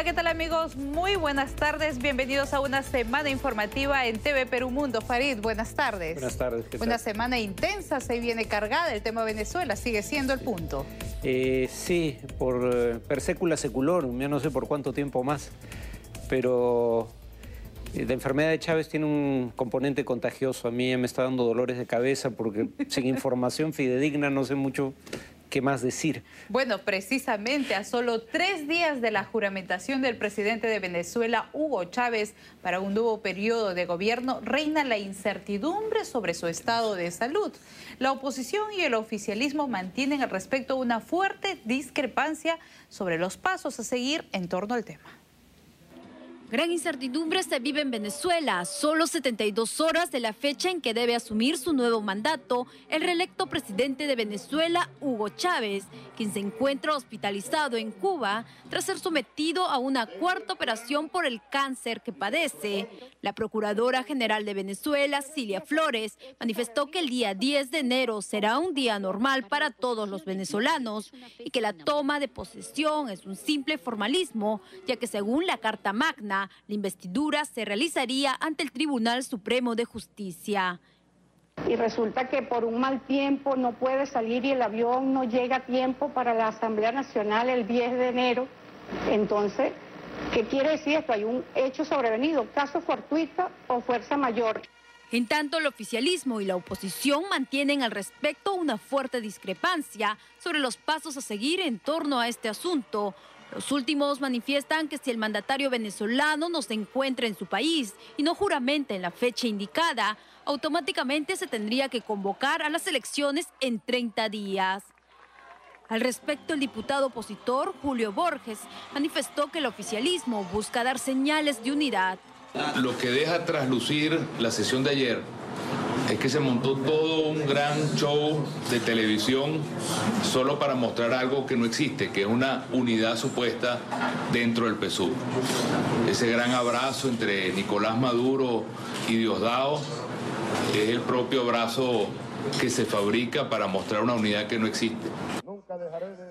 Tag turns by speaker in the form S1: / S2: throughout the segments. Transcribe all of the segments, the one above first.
S1: ¿qué tal amigos? Muy buenas tardes. Bienvenidos a una semana informativa en TV Perú Mundo. Farid, buenas tardes.
S2: Buenas tardes.
S1: Una semana intensa, se viene cargada. El tema Venezuela sigue siendo el punto.
S2: Sí, por per secula seculorum, yo no sé por cuánto tiempo más, pero la enfermedad de Chávez tiene un componente contagioso. A mí me está dando dolores de cabeza porque sin información fidedigna no sé mucho qué más decir.
S1: Bueno, precisamente a solo 3 días de la juramentación del presidente de Venezuela, Hugo Chávez, para un nuevo periodo de gobierno, reina la incertidumbre sobre su estado de salud. La oposición y el oficialismo mantienen al respecto una fuerte discrepancia sobre los pasos a seguir en torno al tema.
S3: Gran incertidumbre se vive en Venezuela. Solo 72 horas de la fecha en que debe asumir su nuevo mandato el reelecto presidente de Venezuela, Hugo Chávez, quien se encuentra hospitalizado en Cuba tras ser sometido a una 4ª operación por el cáncer que padece. La Procuradora General de Venezuela, Cilia Flores, manifestó que el día 10 de enero será un día normal para todos los venezolanos y que la toma de posesión es un simple formalismo, ya que según la Carta Magna, la investidura se realizaría ante el Tribunal Supremo de Justicia.
S4: Y resulta que por un mal tiempo no puede salir y el avión no llega a tiempo para la Asamblea Nacional el 10 de enero. Entonces, ¿qué quiere decir esto? Hay un hecho sobrevenido, caso fortuito o fuerza mayor.
S3: En tanto, el oficialismo y la oposición mantienen al respecto una fuerte discrepancia sobre los pasos a seguir en torno a este asunto. Los últimos manifiestan que si el mandatario venezolano no se encuentra en su país y no juramenta en la fecha indicada, automáticamente se tendría que convocar a las elecciones en 30 días. Al respecto, el diputado opositor Julio Borges manifestó que el oficialismo busca dar señales de unidad.
S5: Lo que deja traslucir la sesión de ayer es que se montó todo un gran show de televisión solo para mostrar algo que no existe, que es una unidad supuesta dentro del PSUV. Ese gran abrazo entre Nicolás Maduro y Diosdado es el propio abrazo que se fabrica para mostrar una unidad que no existe.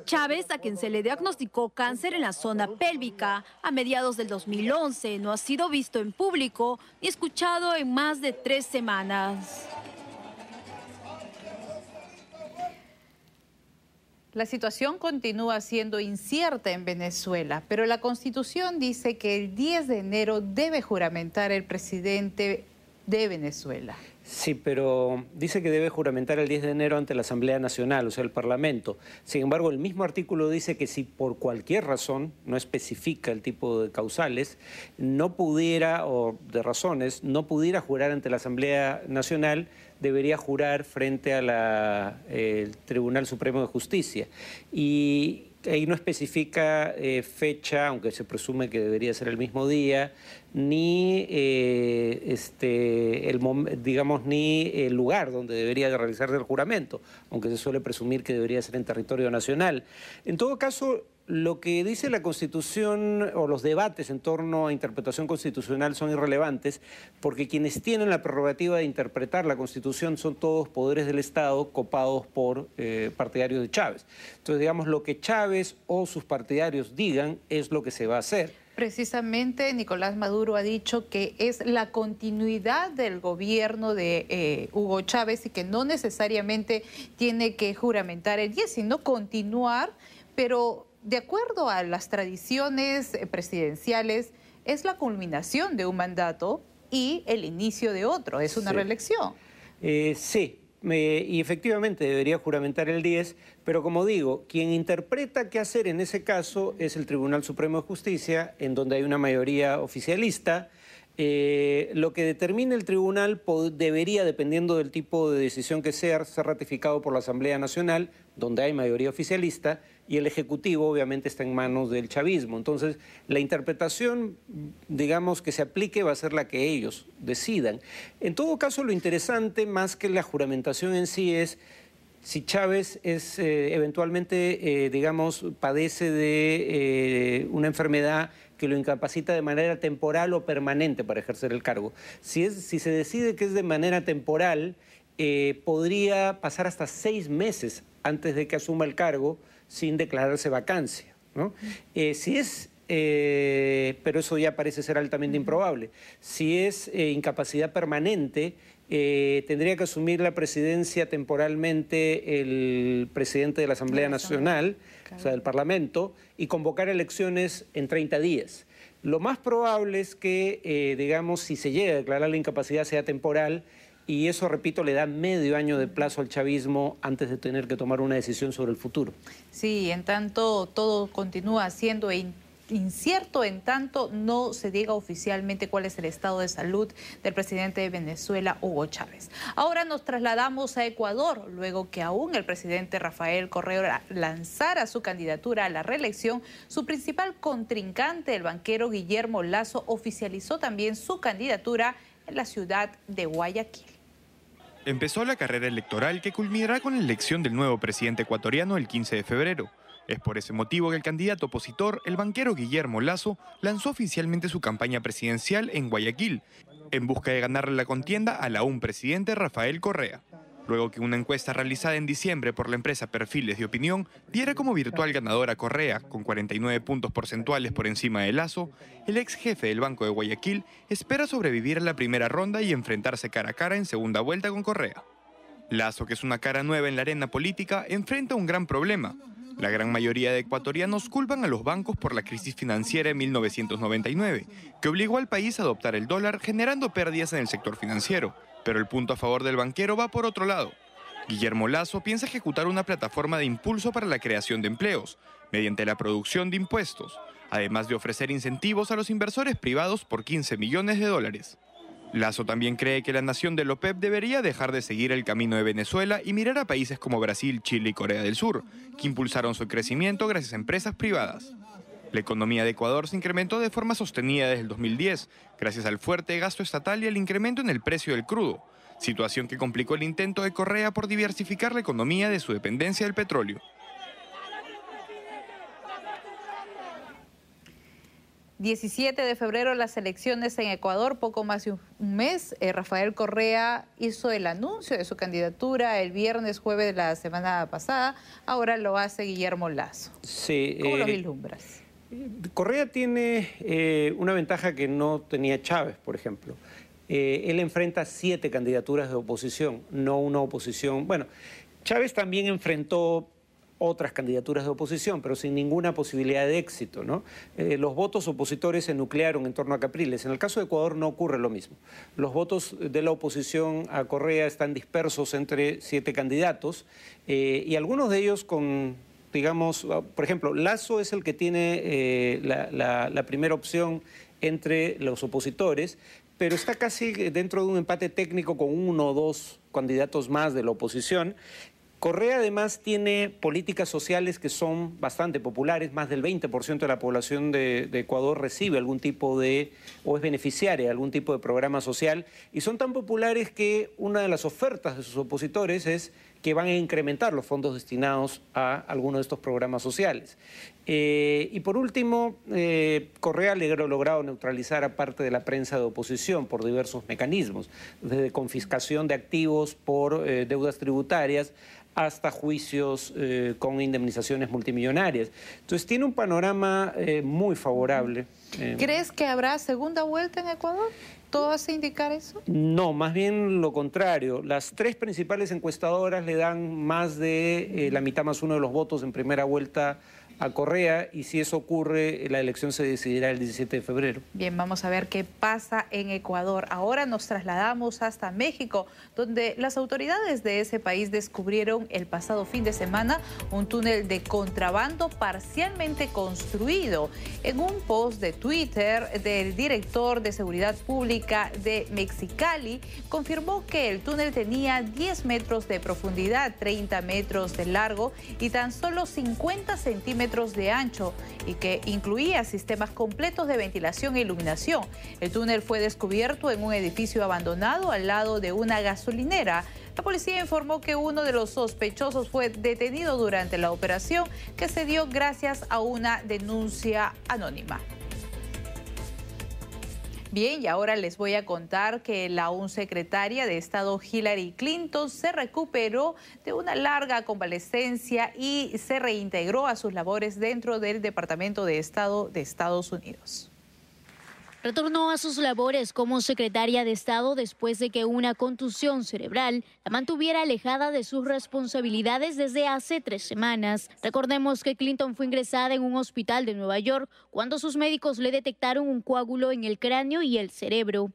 S3: Chávez, a quien se le diagnosticó cáncer en la zona pélvica a mediados del 2011, no ha sido visto en público ni escuchado en más de 3 semanas.
S1: La situación continúa siendo incierta en Venezuela, pero la Constitución dice que el 10 de enero debe juramentar el presidente de Venezuela.
S2: Sí, pero dice que debe juramentar el 10 de enero ante la Asamblea Nacional, o sea, el Parlamento. Sin embargo, el mismo artículo dice que si por cualquier razón, no especifica el tipo de causales, no pudiera, o de razones, no pudiera jurar ante la Asamblea Nacional, debería jurar frente a el Tribunal Supremo de Justicia. Y ahí no especifica fecha, aunque se presume que debería ser el mismo día, ni ni el lugar donde debería de realizarse el juramento, aunque se suele presumir que debería ser en territorio nacional. En todo caso, lo que dice la Constitución o los debates en torno a interpretación constitucional son irrelevantes porque quienes tienen la prerrogativa de interpretar la Constitución son todos poderes del Estado copados por partidarios de Chávez. Entonces, digamos, lo que Chávez o sus partidarios digan es lo que se va a hacer.
S1: Precisamente Nicolás Maduro ha dicho que es la continuidad del gobierno de Hugo Chávez y que no necesariamente tiene que juramentar el 10, sino continuar, pero de acuerdo a las tradiciones presidenciales, es la culminación de un mandato y el inicio de otro, es una reelección.
S2: Sí. Y efectivamente debería juramentar el 10, pero como digo, quien interpreta qué hacer en ese caso es el Tribunal Supremo de Justicia, en donde hay una mayoría oficialista. Lo que determine el tribunal debería, dependiendo del tipo de decisión que sea, ser ratificado por la Asamblea Nacional, donde hay mayoría oficialista, y el Ejecutivo obviamente está en manos del chavismo. Entonces, la interpretación, digamos, que se aplique va a ser la que ellos decidan. En todo caso, lo interesante, más que la juramentación en sí, es si Chávez es eventualmente, digamos, padece de una enfermedad que lo incapacita de manera temporal o permanente para ejercer el cargo. Si se decide que es de manera temporal, podría pasar hasta 6 meses antes de que asuma el cargo sin declararse vacancia, ¿no? Si es pero eso ya parece ser altamente improbable. Si es incapacidad permanente, tendría que asumir la presidencia temporalmente el presidente de la Asamblea Nacional, o sea, del Parlamento, y convocar elecciones en 30 días. Lo más probable es que, digamos, si se llega a declarar la incapacidad sea temporal, y eso, repito, le da medio año de plazo al chavismo antes de tener que tomar una decisión sobre el futuro.
S1: Sí, en tanto todo continúa siendo incierto, en tanto no se diga oficialmente cuál es el estado de salud del presidente de Venezuela, Hugo Chávez. Ahora nos trasladamos a Ecuador, luego que aún el presidente Rafael Correa lanzara su candidatura a la reelección, su principal contrincante, el banquero Guillermo Lasso, oficializó también su candidatura en la ciudad de Guayaquil.
S6: Empezó la carrera electoral que culminará con la elección del nuevo presidente ecuatoriano el 15 de febrero. Es por ese motivo que el candidato opositor, el banquero Guillermo Lasso, lanzó oficialmente su campaña presidencial en Guayaquil, en busca de ganarle la contienda al aún presidente Rafael Correa. Luego que una encuesta realizada en diciembre por la empresa Perfiles de Opinión diera como virtual ganador a Correa, con 49 puntos porcentuales por encima de Lasso, el ex jefe del Banco de Guayaquil espera sobrevivir a la primera ronda y enfrentarse cara a cara en segunda vuelta con Correa. Lasso, que es una cara nueva en la arena política, enfrenta un gran problema. La gran mayoría de ecuatorianos culpan a los bancos por la crisis financiera de 1999, que obligó al país a adoptar el dólar, generando pérdidas en el sector financiero. Pero el punto a favor del banquero va por otro lado. Guillermo Lasso piensa ejecutar una plataforma de impulso para la creación de empleos, mediante la producción de impuestos, además de ofrecer incentivos a los inversores privados por 15 millones de dólares. Lasso también cree que la nación de la OPEP debería dejar de seguir el camino de Venezuela y mirar a países como Brasil, Chile y Corea del Sur, que impulsaron su crecimiento gracias a empresas privadas. La economía de Ecuador se incrementó de forma sostenida desde el 2010, gracias al fuerte gasto estatal y al incremento en el precio del crudo, situación que complicó el intento de Correa por diversificar la economía de su dependencia del petróleo.
S1: 17 de febrero las elecciones en Ecuador, poco más de un mes. Rafael Correa hizo el anuncio de su candidatura el viernes, jueves de la semana pasada. Ahora lo hace Guillermo Lasso.
S2: Sí,
S1: ¿Cómo lo vislumbras?
S2: Correa tiene una ventaja que no tenía Chávez, por ejemplo. Él enfrenta 7 candidaturas de oposición, no una oposición. Bueno, Chávez también enfrentó otras candidaturas de oposición, pero sin ninguna posibilidad de éxito, ¿no? Los votos opositores se nuclearon en torno a Capriles. En el caso de Ecuador no ocurre lo mismo. Los votos de la oposición a Correa están dispersos entre 7 candidatos y algunos de ellos con, digamos, por ejemplo, Lasso es el que tiene la primera opción entre los opositores, pero está casi dentro de un empate técnico con 1 o 2 candidatos más de la oposición. Correa además tiene políticas sociales que son bastante populares, más del 20% de la población de Ecuador recibe algún tipo de, o es beneficiaria de algún tipo de programa social, y son tan populares que una de las ofertas de sus opositores es que van a incrementar los fondos destinados a algunos de estos programas sociales. Y por último, Correa le ha logrado neutralizar a parte de la prensa de oposición por diversos mecanismos, desde confiscación de activos por deudas tributarias hasta juicios con indemnizaciones multimillonarias. Entonces tiene un panorama muy favorable.
S1: ¿Crees que habrá segunda vuelta en Ecuador? ¿Todo hace indicar eso?
S2: No, más bien lo contrario. Las 3 principales encuestadoras le dan más de la mitad más 1 de los votos en primera vuelta a Correa, y si eso ocurre, la elección se decidirá el 17 de febrero.
S1: Bien, vamos a ver qué pasa en Ecuador. Ahora nos trasladamos hasta México, donde las autoridades de ese país descubrieron el pasado fin de semana un túnel de contrabando parcialmente construido. En un post de Twitter del director de Seguridad Pública de Mexicali, confirmó que el túnel tenía 10 metros de profundidad, 30 metros de largo y tan solo 50 centímetros de ancho, y que incluía sistemas completos de ventilación e iluminación. El túnel fue descubierto en un edificio abandonado al lado de una gasolinera. La policía informó que uno de los sospechosos fue detenido durante la operación, que se dio gracias a una denuncia anónima. Bien, y ahora les voy a contar que la aún secretaria de Estado Hillary Clinton se recuperó de una larga convalescencia y se reintegró a sus labores dentro del Departamento de Estado de Estados Unidos.
S7: Retornó a sus labores como secretaria de Estado después de que una contusión cerebral la mantuviera alejada de sus responsabilidades desde hace 3 semanas. Recordemos que Clinton fue ingresada en un hospital de Nueva York cuando sus médicos le detectaron un coágulo en el cráneo y el cerebro.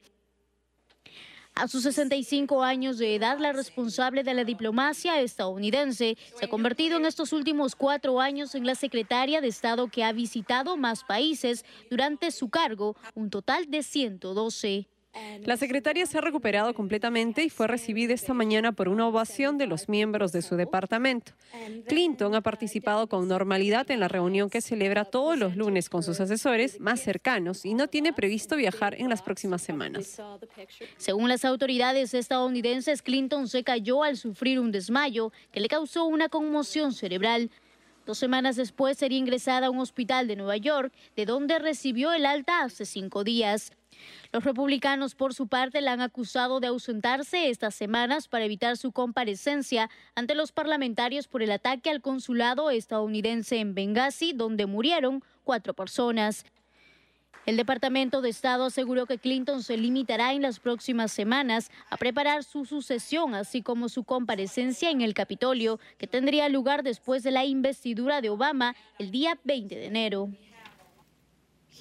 S7: A sus 65 años de edad, la responsable de la diplomacia estadounidense se ha convertido en estos últimos 4 años en la secretaria de Estado que ha visitado más países durante su cargo, un total de 112.
S8: La secretaria se ha recuperado completamente y fue recibida esta mañana por una ovación de los miembros de su departamento. Clinton ha participado con normalidad en la reunión que celebra todos los lunes con sus asesores más cercanos y no tiene previsto viajar en las próximas semanas.
S7: Según las autoridades estadounidenses, Clinton se cayó al sufrir un desmayo que le causó una conmoción cerebral. 2 semanas después sería ingresada a un hospital de Nueva York, de donde recibió el alta hace 5 días. Los republicanos, por su parte, la han acusado de ausentarse estas semanas para evitar su comparecencia ante los parlamentarios por el ataque al consulado estadounidense en Benghazi, donde murieron 4 personas. El Departamento de Estado aseguró que Clinton se limitará en las próximas semanas a preparar su sucesión, así como su comparecencia en el Capitolio, que tendría lugar después de la investidura de Obama el día 20 de enero.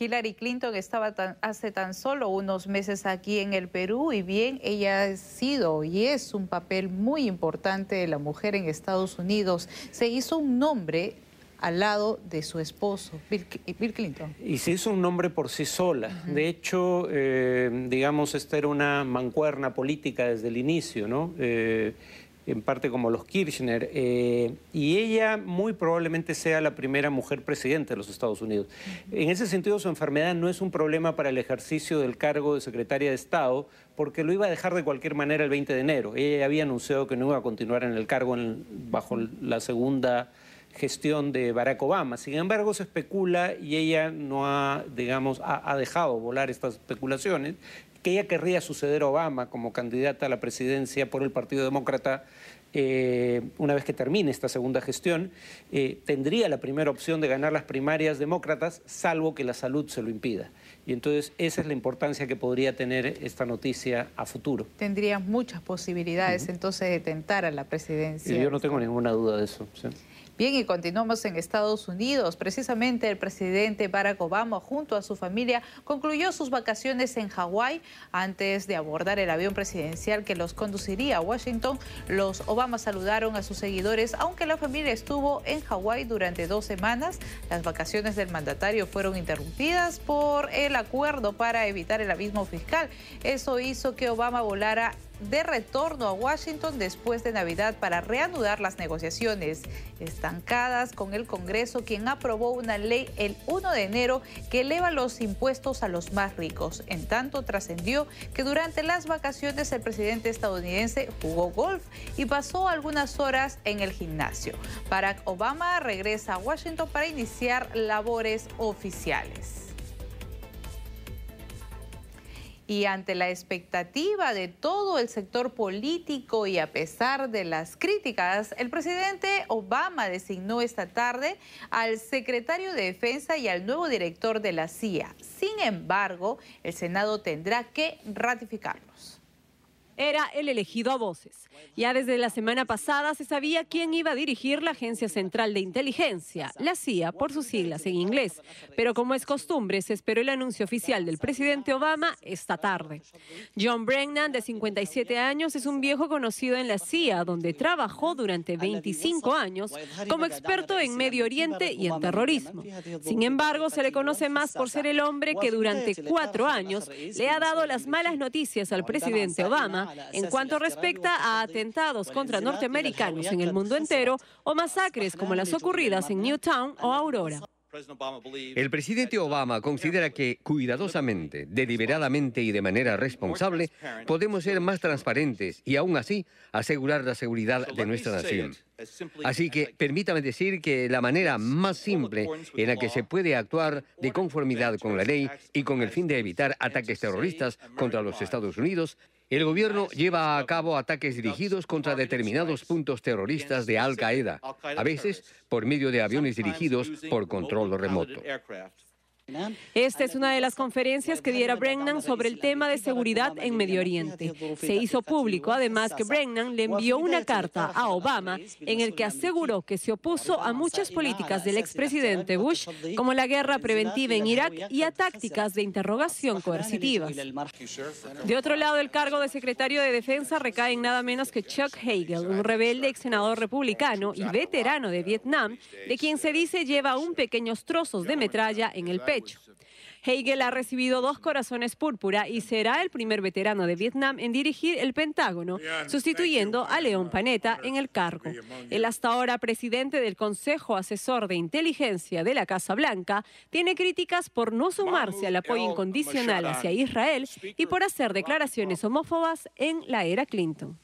S1: Hillary Clinton estaba hace tan solo unos meses aquí en el Perú y bien, ella ha sido y es un papel muy importante de la mujer en Estados Unidos. Se hizo un nombre al lado de su esposo, Bill Clinton.
S2: Y se hizo un nombre por sí sola. De hecho, digamos, esta era una mancuerna política desde el inicio, ¿no? En parte como los Kirchner, y ella muy probablemente sea la primera mujer presidente de los Estados Unidos. En ese sentido, su enfermedad no es un problema para el ejercicio del cargo de secretaria de Estado, porque lo iba a dejar de cualquier manera el 20 de enero. Ella había anunciado que no iba a continuar en el cargo bajo la segunda gestión de Barack Obama. Sin embargo, se especula, y ella no ha, digamos, ha dejado volar estas especulaciones, que ella querría suceder a Obama como candidata a la presidencia por el Partido Demócrata una vez que termine esta segunda gestión. Tendría la primera opción de ganar las primarias demócratas, salvo que la salud se lo impida. Y entonces esa es la importancia que podría tener esta noticia a futuro.
S1: Tendría muchas posibilidades entonces de tentar a la presidencia.
S2: Y yo no tengo ninguna duda de eso. ¿Sí?
S1: Bien, y continuamos en Estados Unidos. Precisamente el presidente Barack Obama, junto a su familia, concluyó sus vacaciones en Hawái. Antes de abordar el avión presidencial que los conduciría a Washington, los Obama saludaron a sus seguidores. Aunque la familia estuvo en Hawái durante 2 semanas, las vacaciones del mandatario fueron interrumpidas por el acuerdo para evitar el abismo fiscal. Eso hizo que Obama volara de retorno a Washington después de Navidad para reanudar las negociaciones estancadas con el Congreso, quien aprobó una ley el 1 de enero que eleva los impuestos a los más ricos. En tanto, trascendió que durante las vacaciones el presidente estadounidense jugó golf y pasó algunas horas en el gimnasio. Barack Obama regresa a Washington para iniciar labores oficiales. Y ante la expectativa de todo el sector político y a pesar de las críticas, el presidente Obama designó esta tarde al secretario de Defensa y al nuevo director de la CIA. Sin embargo, el Senado tendrá que ratificarlos.
S8: Era el elegido a voces. Ya desde la semana pasada se sabía quién iba a dirigir la Agencia Central de Inteligencia, la CIA, por sus siglas en inglés. Pero como es costumbre, se esperó el anuncio oficial del presidente Obama esta tarde. John Brennan, de 57 años, es un viejo conocido en la CIA, donde trabajó durante 25 años como experto en Medio Oriente y en terrorismo. Sin embargo, se le conoce más por ser el hombre que durante 4 años le ha dado las malas noticias al presidente Obama en cuanto respecta a atentados contra norteamericanos en el mundo entero o masacres como las ocurridas en Newtown o Aurora.
S9: El presidente Obama considera que cuidadosamente, deliberadamente y de manera responsable podemos ser más transparentes y aún así asegurar la seguridad de nuestra nación. Así que permítame decir que la manera más simple en la que se puede actuar de conformidad con la ley y con el fin de evitar ataques terroristas contra los Estados Unidos, el gobierno lleva a cabo ataques dirigidos contra determinados puntos terroristas de Al Qaeda, a veces por medio de aviones dirigidos por control remoto.
S8: Esta es una de las conferencias que diera Brennan sobre el tema de seguridad en Medio Oriente. Se hizo público, además, que Brennan le envió una carta a Obama en el que aseguró que se opuso a muchas políticas del expresidente Bush, como la guerra preventiva en Irak y a tácticas de interrogación coercitivas. De otro lado, el cargo de secretario de Defensa recae en nada menos que Chuck Hagel, un rebelde ex senador republicano y veterano de Vietnam, de quien se dice lleva aún pequeños trozos de metralla en el pecho. Hagel ha recibido 2 corazones púrpura y será el primer veterano de Vietnam en dirigir el Pentágono, sustituyendo a Leon Panetta en el cargo. El hasta ahora presidente del Consejo Asesor de Inteligencia de la Casa Blanca tiene críticas por no sumarse al apoyo incondicional hacia Israel y por hacer declaraciones homófobas en la era Clinton.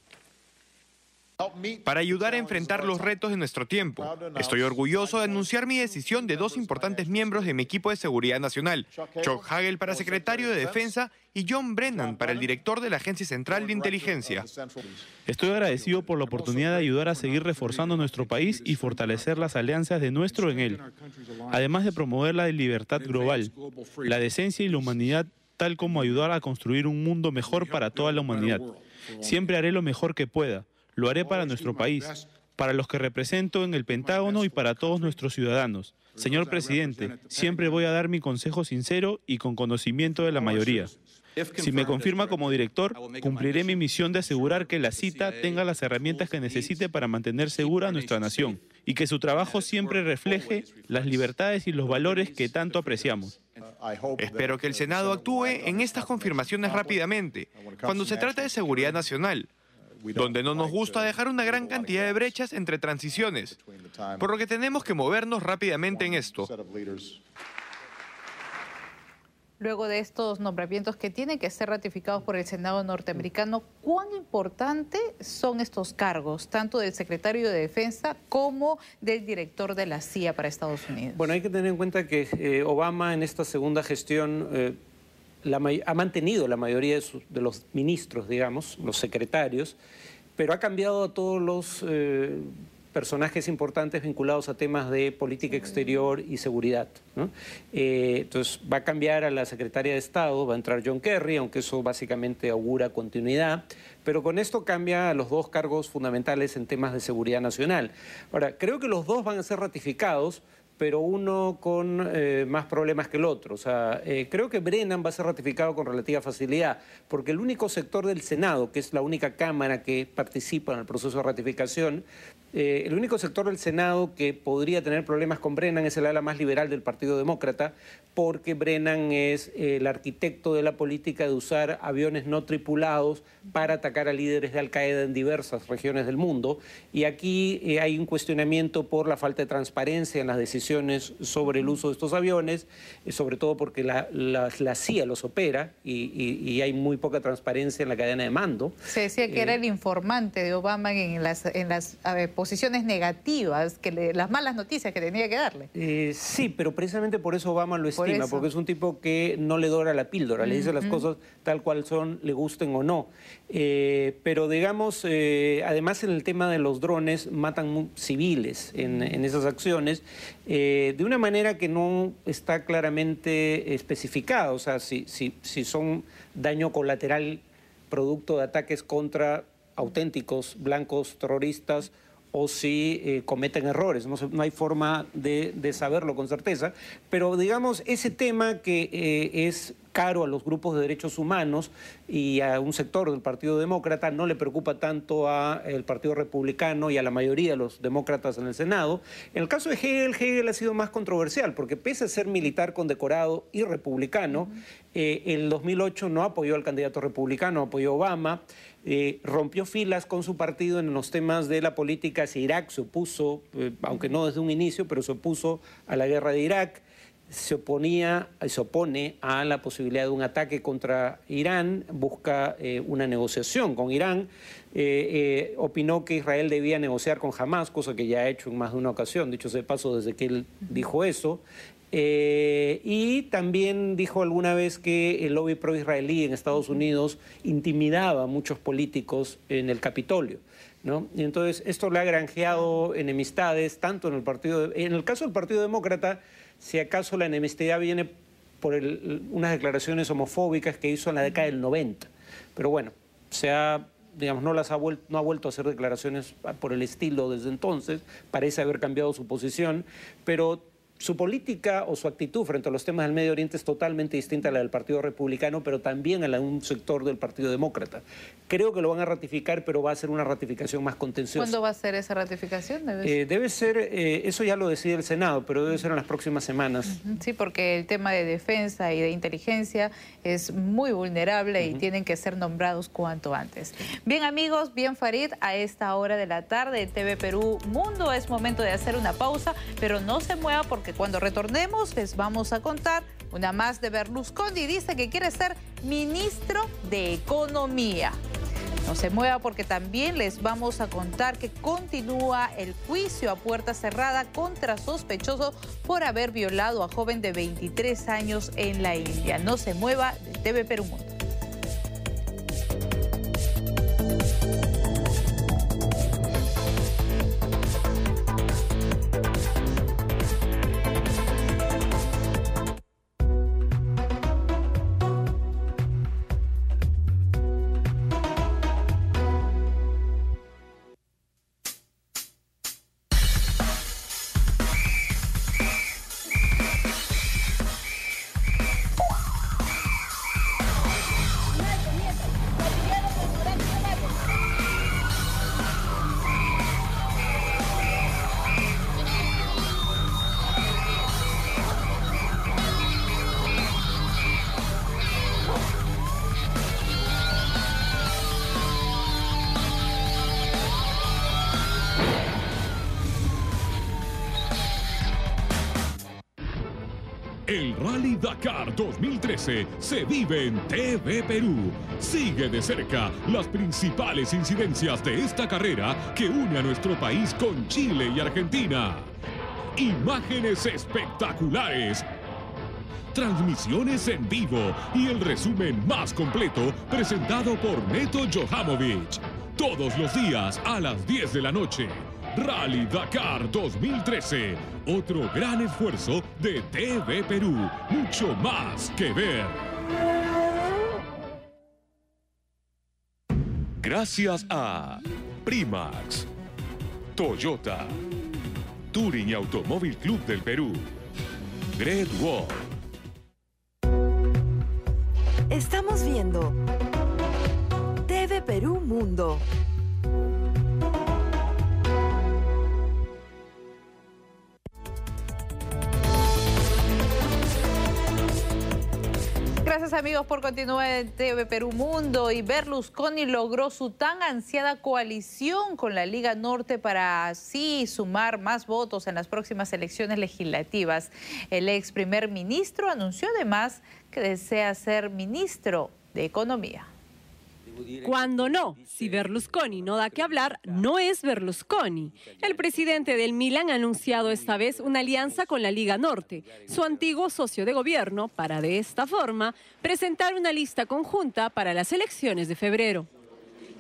S6: Para ayudar a enfrentar los retos de nuestro tiempo, estoy orgulloso de anunciar mi decisión de 2 importantes miembros de mi equipo de seguridad nacional, Chuck Hagel para secretario de Defensa y John Brennan para el director de la Agencia Central de Inteligencia.
S10: Estoy agradecido por la oportunidad de ayudar a seguir reforzando nuestro país y fortalecer las alianzas de nuestro en él, además de promover la libertad global, la decencia y la humanidad, tal como ayudar a construir un mundo mejor para toda la humanidad. Siempre haré lo mejor que pueda. Lo haré para nuestro país, para los que represento en el Pentágono y para todos nuestros ciudadanos. Señor presidente, siempre voy a dar mi consejo sincero y con conocimiento de la mayoría. Si me confirma como director, cumpliré mi misión de asegurar que la cita tenga las herramientas que necesite para mantener segura a nuestra nación y que su trabajo siempre refleje las libertades y los valores que tanto apreciamos.
S6: Espero que el Senado actúe en estas confirmaciones rápidamente, cuando se trata de seguridad nacional, donde no nos gusta dejar una gran cantidad de brechas entre transiciones, por lo que tenemos que movernos rápidamente en esto.
S1: Luego de estos nombramientos que tienen que ser ratificados por el Senado norteamericano, ¿cuán importantes son estos cargos, tanto del secretario de Defensa como del director de la CIA para Estados Unidos?
S2: Bueno, hay que tener en cuenta que Obama en esta segunda gestión ha mantenido la mayoría de los ministros, digamos, los secretarios, pero ha cambiado a todos los personajes importantes vinculados a temas de política exterior y seguridad, ¿no? Entonces va a cambiar a la secretaria de Estado, va a entrar John Kerry, aunque eso básicamente augura continuidad, pero con esto cambia a los 2 cargos fundamentales en temas de seguridad nacional. Ahora, creo que los 2 van a ser ratificados, pero uno con más problemas que el otro. O sea, creo que Brennan va a ser ratificado con relativa facilidad, porque el único sector del Senado, que es la única cámara que participa en el proceso de ratificación, el único sector del Senado que podría tener problemas con Brennan es el ala más liberal del Partido Demócrata, porque Brennan es el arquitecto de la política de usar aviones no tripulados para atacar a líderes de Al Qaeda en diversas regiones del mundo. Y aquí hay un cuestionamiento por la falta de transparencia en las decisiones sobre el uso de estos aviones, sobre todo porque la CIA los opera y hay muy poca transparencia en la cadena de mando.
S1: Se decía que era el informante de Obama en las posiciones negativas, las malas noticias que tenía que darle.
S2: Sí, pero precisamente por eso Obama lo estima, porque es un tipo que no le dora la píldora, le dice las cosas tal cual son, le gusten o no. Pero digamos, además en el tema de los drones, matan civiles en esas acciones, de una manera que no está claramente especificada. O sea, si son daño colateral producto de ataques contra auténticos blancos terroristas o si cometen errores. No hay forma de saberlo con certeza, pero digamos, ese tema que es caro a los grupos de derechos humanos y a un sector del Partido Demócrata no le preocupa tanto al Partido Republicano y a la mayoría de los demócratas en el Senado. En el caso de Hagel ha sido más controversial porque pese a ser militar condecorado y republicano, en 2008 no apoyó al candidato republicano, apoyó a Obama, rompió filas con su partido en los temas de la política hacia Irak, se opuso, aunque no desde un inicio, pero se opuso a la guerra de Irak. se opone a la posibilidad de un ataque contra Irán, busca una negociación con Irán, opinó que Israel debía negociar con Hamás, cosa que ya ha hecho en más de una ocasión, dicho sea de paso, desde que él dijo eso. Y también dijo alguna vez que el lobby pro-israelí en Estados Unidos intimidaba a muchos políticos en el Capitolio, ¿no? Y entonces esto le ha granjeado enemistades, tanto en el caso del Partido Demócrata, si acaso la enemistad viene por unas declaraciones homofóbicas que hizo en la década del 90. Pero bueno, digamos, no ha vuelto a hacer declaraciones por el estilo desde entonces, parece haber cambiado su posición, pero su política o su actitud frente a los temas del Medio Oriente es totalmente distinta a la del Partido Republicano, pero también a la de un sector del Partido Demócrata. Creo que lo van a ratificar, pero va a ser una ratificación más contenciosa.
S1: ¿Cuándo va a ser esa ratificación?
S2: Debe ser, eso ya lo decide el Senado, pero debe ser en las próximas semanas.
S1: Sí, porque el tema de defensa y de inteligencia es muy vulnerable y tienen que ser nombrados cuanto antes. Bien, amigos, bien, Farid, a esta hora de la tarde en TV Perú Mundo es momento de hacer una pausa, pero no se mueva porque cuando retornemos les vamos a contar una más de Berlusconi. Dice que quiere ser ministro de Economía. No se mueva porque también les vamos a contar que continúa el juicio a puerta cerrada contra sospechoso por haber violado a joven de 23 años en la India. No se mueva de TV Perú Mundo.
S11: El Rally Dakar 2013 se vive en TV Perú. Sigue de cerca las principales incidencias de esta carrera que une a nuestro país con Chile y Argentina. Imágenes espectaculares, transmisiones en vivo y el resumen más completo presentado por Neto Johamovic. Todos los días a las 10 de la noche. Rally Dakar 2013, otro gran esfuerzo de TV Perú, mucho más que ver. Gracias a Primax, Toyota, Touring y Automóvil Club del Perú, Great Wall.
S12: Estamos viendo TV Perú Mundo.
S1: Gracias, amigos, por continuar en TV Perú Mundo. Y Berlusconi logró su tan ansiada coalición con la Liga Norte para así sumar más votos en las próximas elecciones legislativas. El ex primer ministro anunció además que desea ser ministro de Economía.
S8: Cuando no, si Berlusconi no da que hablar, no es Berlusconi. El presidente del Milan ha anunciado esta vez una alianza con la Liga Norte, su antiguo socio de gobierno, para de esta forma presentar una lista conjunta para las elecciones de febrero.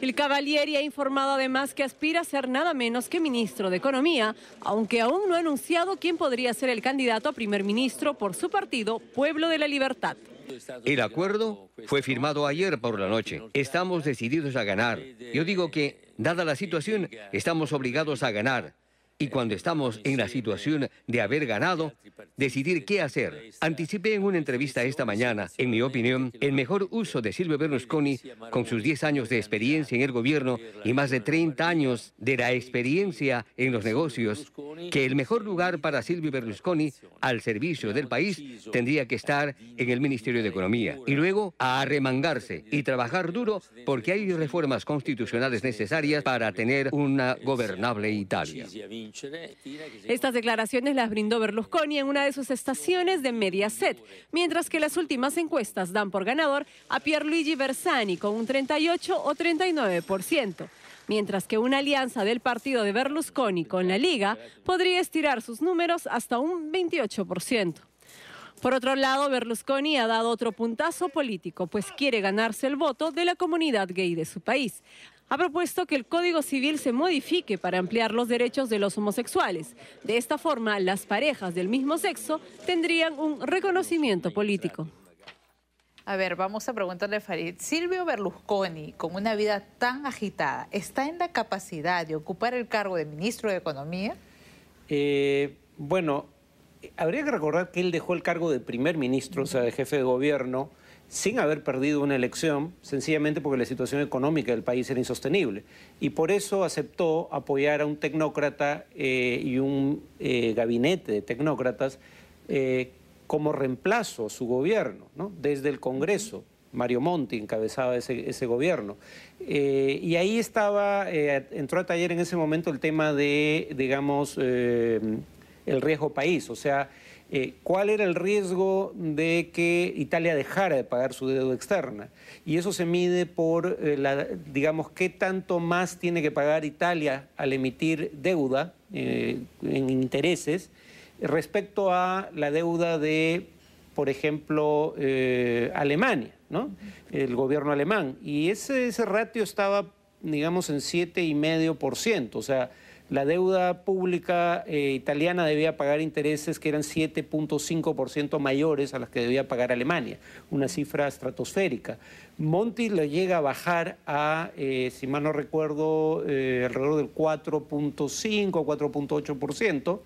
S8: El Cavalieri ha informado además que aspira a ser nada menos que ministro de Economía, aunque aún no ha anunciado quién podría ser el candidato a primer ministro por su partido, Pueblo de la Libertad.
S9: El acuerdo fue firmado ayer por la noche. Estamos decididos a ganar. Yo digo que, dada la situación, estamos obligados a ganar. Y cuando estamos en la situación de haber ganado, decidir qué hacer. Anticipé en una entrevista esta mañana, en mi opinión, el mejor uso de Silvio Berlusconi, con sus 10 años de experiencia en el gobierno y más de 30 años de la experiencia en los negocios, que el mejor lugar para Silvio Berlusconi al servicio del país tendría que estar en el Ministerio de Economía. Y luego a arremangarse y trabajar duro porque hay reformas constitucionales necesarias para tener una gobernable Italia.
S8: Estas declaraciones las brindó Berlusconi en una de sus estaciones de Mediaset, mientras que las últimas encuestas dan por ganador a Pierluigi Bersani con un 38 o 39%. Mientras que una alianza del partido de Berlusconi con la Liga podría estirar sus números hasta un 28%. Por otro lado, Berlusconi ha dado otro puntazo político, pues quiere ganarse el voto de la comunidad gay de su país. Ha propuesto que el Código Civil se modifique para ampliar los derechos de los homosexuales. De esta forma, las parejas del mismo sexo tendrían un reconocimiento político.
S1: A ver, vamos a preguntarle a Farid. Silvio Berlusconi, con una vida tan agitada, ¿está en la capacidad de ocupar el cargo de ministro de Economía?
S2: Bueno, habría que recordar que él dejó el cargo de primer ministro, o sea, de jefe de gobierno, sin haber perdido una elección, sencillamente porque la situación económica del país era insostenible. Y por eso aceptó apoyar a un tecnócrata y un gabinete de tecnócratas como reemplazo a su gobierno, ¿no? Desde el Congreso. Mario Monti encabezaba ese gobierno. Y ahí entró a taller en ese momento el tema de, digamos, el riesgo país, o sea, cuál era el riesgo de que Italia dejara de pagar su deuda externa. Y eso se mide por, digamos, qué tanto más tiene que pagar Italia al emitir deuda en intereses respecto a la deuda de, por ejemplo, Alemania, ¿no? El gobierno alemán. Y ese ratio estaba, digamos, en 7,5%, o sea, la deuda pública italiana debía pagar intereses que eran 7,5% mayores a las que debía pagar Alemania, una cifra estratosférica. Monti lo llega a bajar a, si mal no recuerdo, alrededor del 4,5 o 4,8%.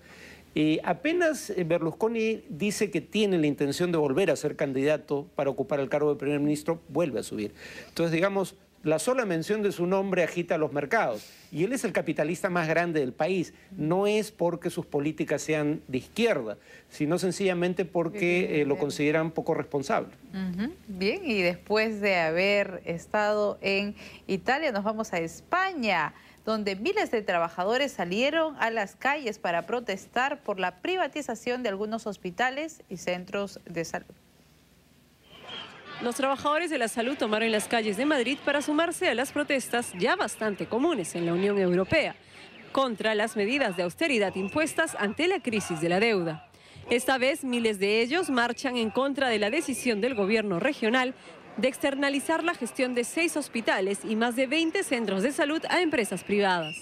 S2: Apenas Berlusconi dice que tiene la intención de volver a ser candidato para ocupar el cargo de primer ministro, vuelve a subir. Entonces, digamos, la sola mención de su nombre agita los mercados. Y él es el capitalista más grande del país. No es porque sus políticas sean de izquierda, sino sencillamente porque lo consideran poco responsable.
S1: Bien, y después de haber estado en Italia, nos vamos a España, donde miles de trabajadores salieron a las calles para protestar por la privatización de algunos hospitales y centros de salud.
S8: Los trabajadores de la salud tomaron las calles de Madrid para sumarse a las protestas ya bastante comunes en la Unión Europea contra las medidas de austeridad impuestas ante la crisis de la deuda. Esta vez, miles de ellos marchan en contra de la decisión del gobierno regional de externalizar la gestión de 6 hospitales y más de 20 centros de salud a empresas privadas.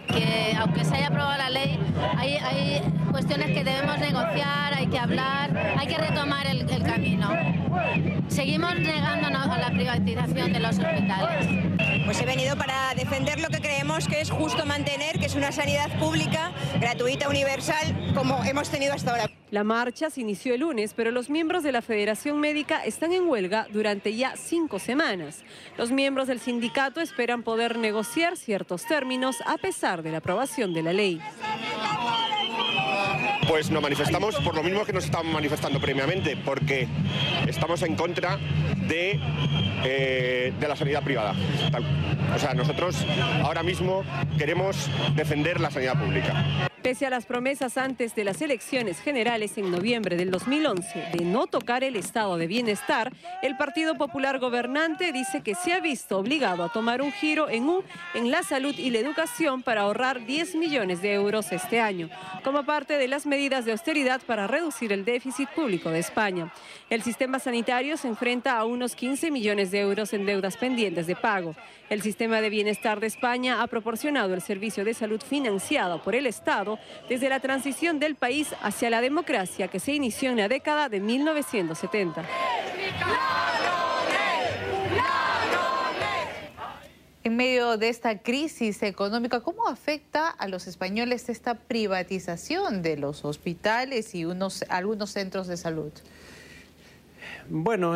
S13: Que aunque se haya aprobado la ley, hay cuestiones que debemos negociar, hay que hablar, hay que retomar el camino. Seguimos negándonos a la privatización de los hospitales.
S14: Pues he venido para defender lo que creemos que es justo mantener, que es una sanidad pública, gratuita, universal, como hemos tenido hasta ahora.
S8: La marcha se inició el lunes, pero los miembros de la Federación Médica están en huelga durante ya 5 semanas. Los miembros del sindicato esperan poder negociar ciertos términos a pesar de la aprobación de la ley.
S15: Pues nos manifestamos por lo mismo que nos estábamos manifestando previamente, porque estamos en contra de la sanidad privada. O sea, nosotros ahora mismo queremos defender la sanidad pública.
S8: Pese a las promesas antes de las elecciones generales en noviembre del 2011 de no tocar el estado de bienestar, el Partido Popular gobernante dice que se ha visto obligado a tomar un giro en la salud y la educación para ahorrar 10 millones de euros este año, como parte de las medidas de austeridad para reducir el déficit público de España. El sistema sanitario se enfrenta a unos 15 millones de euros en deudas pendientes de pago. El sistema de bienestar de España ha proporcionado el servicio de salud financiado por el Estado desde la transición del país hacia la democracia que se inició en la década de 1970.
S1: En medio de esta crisis económica, ¿cómo afecta a los españoles esta privatización de los hospitales y algunos centros de salud?
S2: Bueno,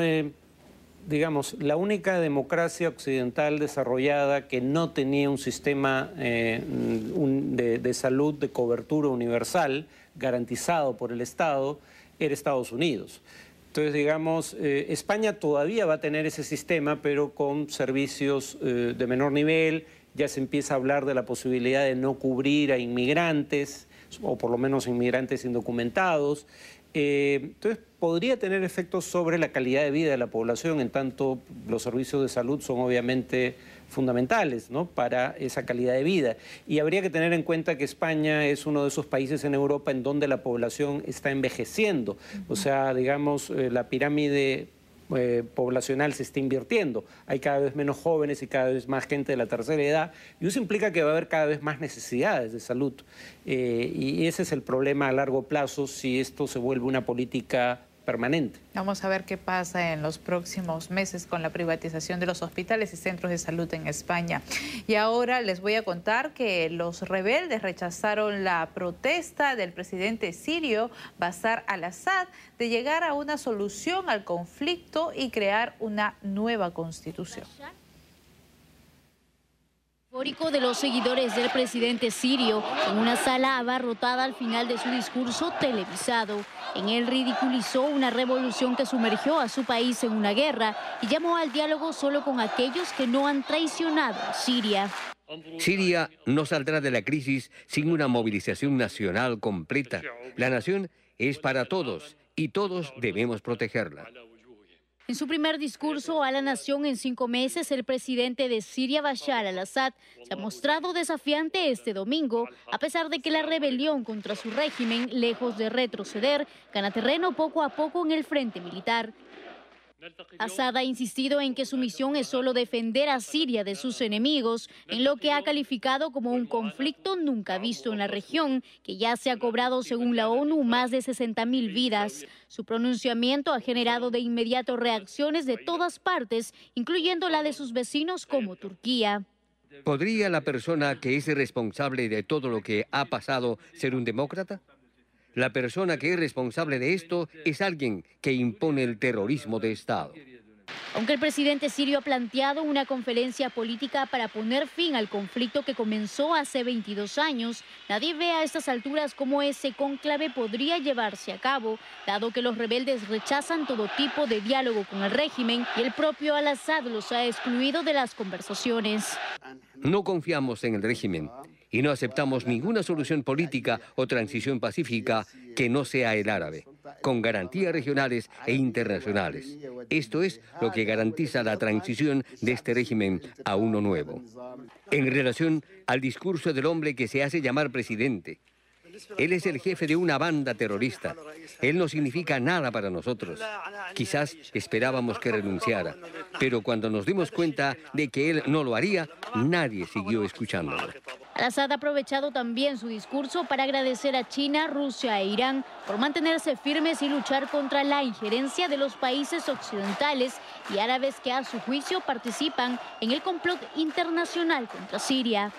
S2: digamos, la única democracia occidental desarrollada que no tenía un sistema de salud de cobertura universal garantizado por el Estado era Estados Unidos. Entonces, digamos, España todavía va a tener ese sistema, pero con servicios de menor nivel ya se empieza a hablar de la posibilidad de no cubrir a inmigrantes, o por lo menos inmigrantes indocumentados. Entonces, podría tener efectos sobre la calidad de vida de la población, en tanto los servicios de salud son obviamente fundamentales, ¿no?, para esa calidad de vida. Y habría que tener en cuenta que España es uno de esos países en Europa en donde la población está envejeciendo. O sea, digamos, la pirámide poblacional se está invirtiendo. Hay cada vez menos jóvenes y cada vez más gente de la tercera edad, y eso implica que va a haber cada vez más necesidades de salud. Y ese es el problema a largo plazo si esto se vuelve una política permanente.
S1: Vamos a ver qué pasa en los próximos meses con la privatización de los hospitales y centros de salud en España. Y ahora les voy a contar que los rebeldes rechazaron la protesta del presidente sirio Bashar al-Assad de llegar a una solución al conflicto y crear una nueva constitución.
S7: De los seguidores del presidente sirio en una sala abarrotada al final de su discurso televisado. En él ridiculizó una revolución que sumergió a su país en una guerra y llamó al diálogo solo con aquellos que no han traicionado a Siria.
S9: Siria no saldrá de la crisis sin una movilización nacional completa. La nación es para todos y todos debemos protegerla.
S7: En su primer discurso a la nación en 5 meses, el presidente de Siria, Bashar al-Assad, se ha mostrado desafiante este domingo, a pesar de que la rebelión contra su régimen, lejos de retroceder, gana terreno poco a poco en el frente militar. Assad ha insistido en que su misión es solo defender a Siria de sus enemigos, en lo que ha calificado como un conflicto nunca visto en la región, que ya se ha cobrado, según la ONU, más de 60.000 vidas. Su pronunciamiento ha generado de inmediato reacciones de todas partes, incluyendo la de sus vecinos como Turquía.
S9: ¿Podría la persona que es responsable de todo lo que ha pasado ser un demócrata? La persona que es responsable de esto es alguien que impone el terrorismo de Estado.
S7: Aunque el presidente sirio ha planteado una conferencia política para poner fin al conflicto que comenzó hace 22 años, nadie ve a estas alturas cómo ese cónclave podría llevarse a cabo, dado que los rebeldes rechazan todo tipo de diálogo con el régimen y el propio al-Assad los ha excluido de las conversaciones.
S9: No confiamos en el régimen y no aceptamos ninguna solución política o transición pacífica que no sea el árabe, con garantías regionales e internacionales. Esto es lo que garantiza la transición de este régimen a uno nuevo. En relación al discurso del hombre que se hace llamar presidente, él es el jefe de una banda terrorista. Él no significa nada para nosotros. Quizás esperábamos que renunciara, pero cuando nos dimos cuenta de que él no lo haría, nadie siguió escuchándolo.
S7: Al-Assad ha aprovechado también su discurso para agradecer a China, Rusia e Irán por mantenerse firmes y luchar contra la injerencia de los países occidentales y árabes que a su juicio participan en el complot internacional contra Siria.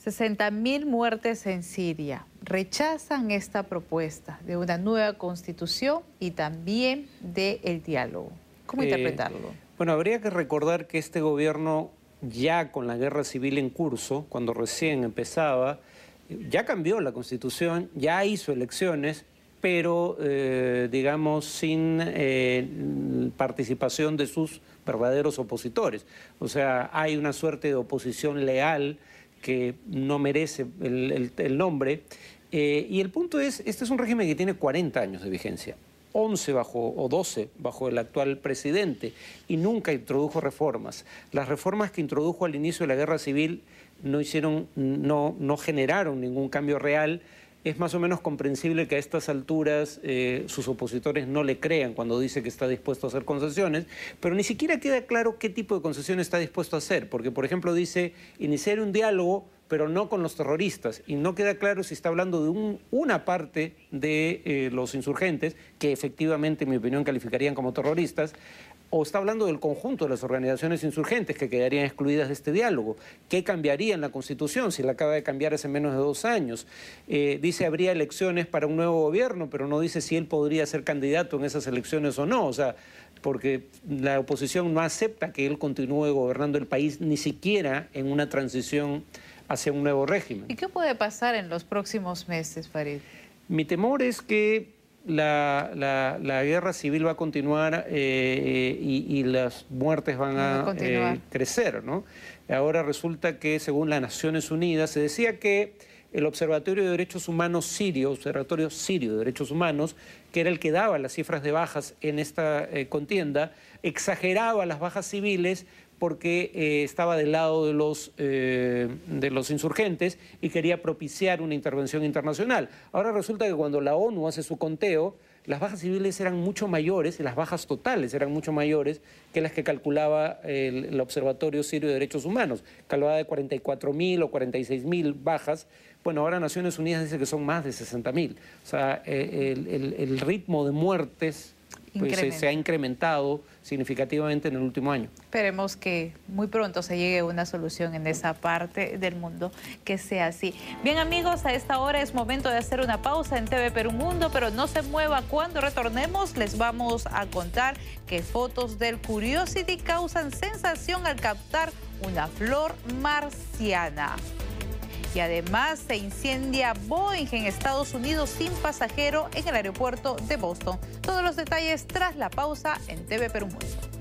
S1: 60.000 muertes en Siria. Rechazan esta propuesta de una nueva constitución y también del diálogo. ¿Cómo interpretarlo?
S2: Bueno, habría que recordar que este gobierno, ya con la guerra civil en curso, cuando recién empezaba, ya cambió la constitución, ya hizo elecciones, pero digamos sin participación de sus verdaderos opositores. O sea, hay una suerte de oposición leal que no merece el nombre. Y el punto es, este es un régimen que tiene 40 años de vigencia, 11 o 12 bajo el actual presidente, y nunca introdujo reformas. Las reformas que introdujo al inicio de la guerra civil no generaron ningún cambio real. Es más o menos comprensible que a estas alturas sus opositores no le crean cuando dice que está dispuesto a hacer concesiones, pero ni siquiera queda claro qué tipo de concesiones está dispuesto a hacer, porque por ejemplo dice iniciar un diálogo, pero no con los terroristas, y no queda claro si está hablando de una parte de los insurgentes, que efectivamente en mi opinión calificarían como terroristas, o está hablando del conjunto de las organizaciones insurgentes que quedarían excluidas de este diálogo. ¿Qué cambiaría en la Constitución si la acaba de cambiar hace menos de 2 años? Dice habría elecciones para un nuevo gobierno, pero no dice si él podría ser candidato en esas elecciones o no. O sea, porque la oposición no acepta que él continúe gobernando el país, ni siquiera en una transición hacia un nuevo régimen.
S1: ¿Y qué puede pasar en los próximos meses, Farid?
S2: Mi temor es que la guerra civil va a continuar y las muertes van a crecer, ¿no? Ahora resulta que, según las Naciones Unidas, se decía que el Observatorio de Derechos Humanos sirio, Observatorio Sirio de Derechos Humanos, que era el que daba las cifras de bajas en esta contienda, exageraba las bajas civiles porque estaba del lado de los insurgentes y quería propiciar una intervención internacional. Ahora resulta que cuando la ONU hace su conteo, las bajas civiles eran mucho mayores y las bajas totales eran mucho mayores que las que calculaba el Observatorio Sirio de Derechos Humanos, que hablaba de 44.000 o 46.000 bajas. Bueno, ahora Naciones Unidas dice que son más de 60.000. O sea, el ritmo de muertes pues, se ha incrementado significativamente en el último año.
S1: Esperemos que muy pronto se llegue a una solución en esa parte del mundo, que sea así. Bien, amigos, a esta hora es momento de hacer una pausa en TV Perú Mundo, pero no se mueva. Cuando retornemos les vamos a contar que fotos del Curiosity causan sensación al captar una flor marciana. Y además se incendia Boeing en Estados Unidos sin pasajero en el aeropuerto de Boston. Todos los detalles tras la pausa en TV Perú Mundo.